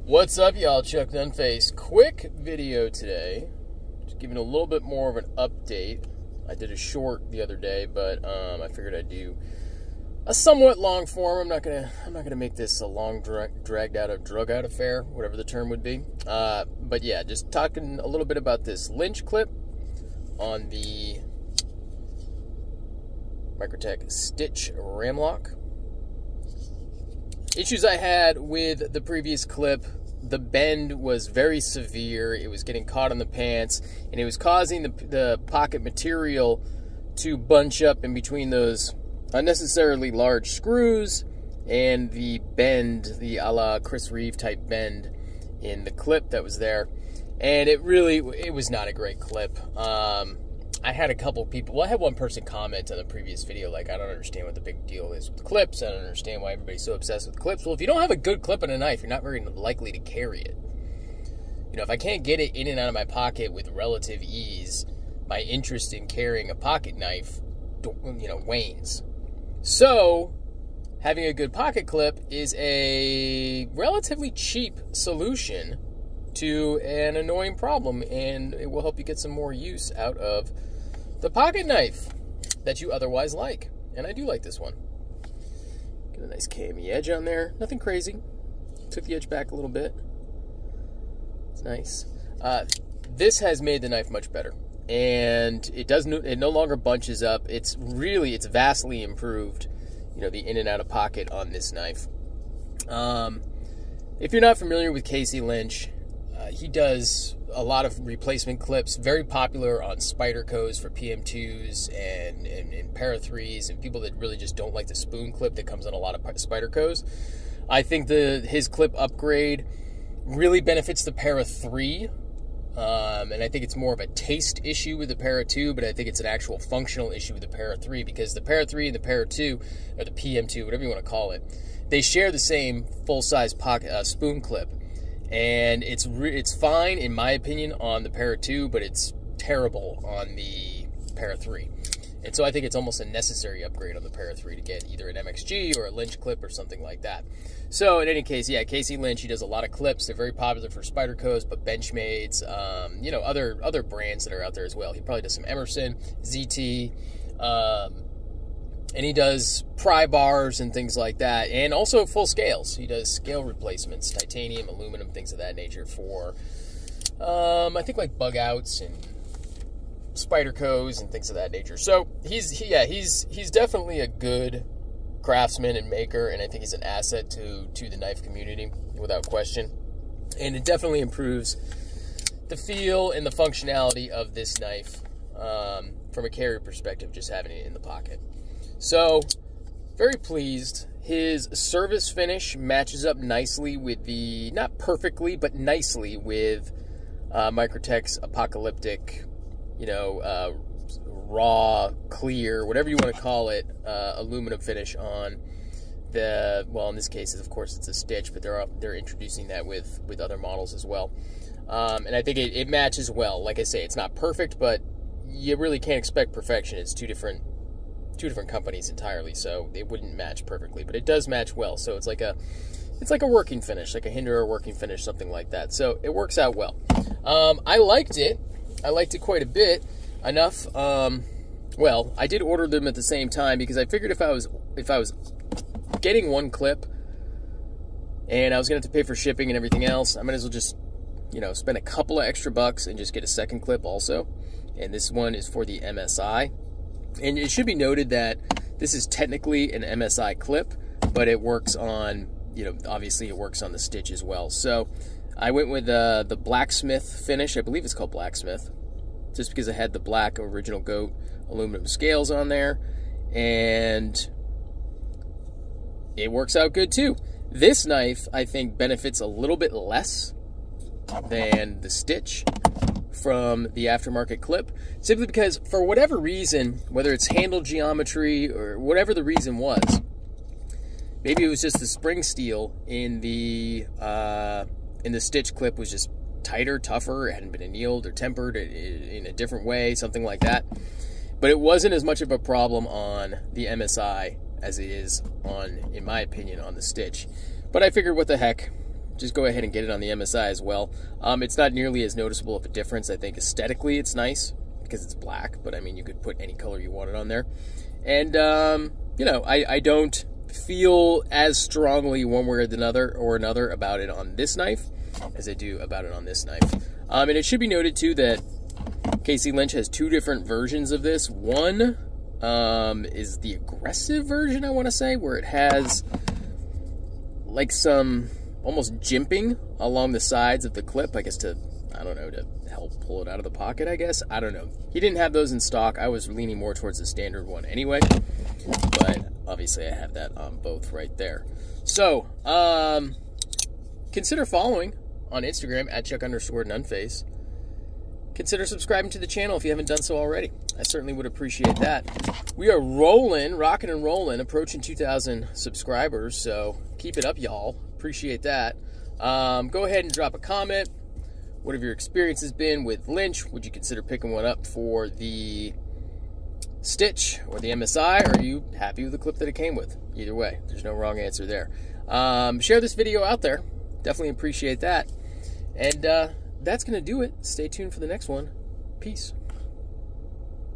What's up, y'all? Chuck Dunface. Quick video today. Just giving a little bit more of an update. I did a short the other day, but I figured I'd do a somewhat long form. I'm not gonna make this a long drug out affair, whatever the term would be. But yeah, just talking a little bit about this Lynch clip on the Microtech Stitch Ram-lok. Issues I had with the previous clip: the bend was very severe. It was getting caught on the pants, and it was causing the pocket material to bunch up in between those unnecessarily large screws and the bend, the a la Chris Reeve type bend in the clip that was there. And it was not a great clip. I had a couple people, well, I had one person comment on the previous video, like, I don't understand what the big deal is with the clips. I don't understand why everybody's so obsessed with clips. Well, if you don't have a good clip on a knife, you're not very likely to carry it. You know, if I can't get it in and out of my pocket with relative ease, my interest in carrying a pocket knife, wanes. So, having a good pocket clip is a relatively cheap solution to an annoying problem, and it will help you get some more use out of the pocket knife that you otherwise like. And I do like this one. Get a nice cami edge on there. Nothing crazy. Took the edge back a little bit. It's nice. This has made the knife much better, and it no longer bunches up. It's vastly improved, the in and out of pocket on this knife. If you're not familiar with Casey Lynch, he does a lot of replacement clips, very popular on Spydercos for PM2s and Para 3s, and people that really just don't like the spoon clip that comes on a lot of Spydercos. I think his clip upgrade really benefits the Para 3, and I think it's more of a taste issue with the Para 2, but I think it's an actual functional issue with the Para 3, because the Para 3 and the Para 2, or the PM2, whatever you want to call it, they share the same full-size pocket spoon clip. And it's fine, in my opinion, on the Para 2, but it's terrible on the Para 3. And so I think it's almost a necessary upgrade on the Para 3 to get either an MXG or a Lynch clip or something like that. So in any case, yeah, Casey Lynch, he does a lot of clips. They're very popular for Spydercos, but Benchmades, other brands that are out there as well. He probably does some Emerson, ZT, and he does pry bars and things like that, and also full scales. He does scale replacements, titanium, aluminum, things of that nature for, I think, like bug outs and Spydercos and things of that nature. So he's definitely a good craftsman and maker, and I think he's an asset to the knife community without question. And it definitely improves the feel and the functionality of this knife from a carry perspective, just having it in the pocket. So, very pleased. His service finish matches up nicely with not perfectly, but nicely with Microtech's apocalyptic, raw, clear, whatever you want to call it, aluminum finish on well, in this case, of course, it's a stitch, but they're introducing that with other models as well. And I think it matches well. Like I say, it's not perfect, but you really can't expect perfection. It's two different companies entirely, so it wouldn't match perfectly, but it does match well. So it's like a working finish, like a Hinderer working finish, something like that. So it works out well. I liked it quite a bit, enough. Well, I did order them at the same time, because I figured if I was getting one clip and I was going to have to pay for shipping and everything else, I might as well just spend a couple of extra bucks and just get a second clip also. And this one is for the MSI. And it should be noted that this is technically an MSI clip, but it works on, obviously it works on the stitch as well. So I went with the blacksmith finish. I believe it's called blacksmith, just because I had the black original goat aluminum scales on there, and it works out good too. This knife, I think, benefits a little bit less than the stitch from the aftermarket clip, simply because, for whatever reason, whether it's handle geometry or whatever the reason was, maybe it was just the spring steel in the stitch clip was just tighter, tougher, it hadn't been annealed or tempered in a different way, something like that. But it wasn't as much of a problem on the MSI as it is on, in my opinion, on the stitch. But I figured, what the heck, just go ahead and get it on the MSI as well. It's not nearly as noticeable of a difference. I think aesthetically it's nice because it's black, but I mean, you could put any color you wanted on there. And, you know, I don't feel as strongly one way or another about it on this knife as I do about it on this knife. And it should be noted too that Casey Lynch has two different versions of this. One is the aggressive version, I want to say, where it has like some almost jimping along the sides of the clip, I guess to, I don't know, to help pull it out of the pocket, I guess. I don't know. He didn't have those in stock. I was leaning more towards the standard one anyway, but obviously I have that on both right there. So, consider following on Instagram at Chuck_Nunface. Consider subscribing to the channel if you haven't done so already. I certainly would appreciate that. We are rolling, rocking and rolling, approaching 2,000 subscribers, so keep it up, y'all. Appreciate that. Go ahead and drop a comment. What have your experiences been with Lynch? Would you consider picking one up for the Stitch or the MSI? Or are you happy with the clip that it came with? Either way, there's no wrong answer there. Share this video out there. Definitely appreciate that. And that's going to do it. Stay tuned for the next one. Peace.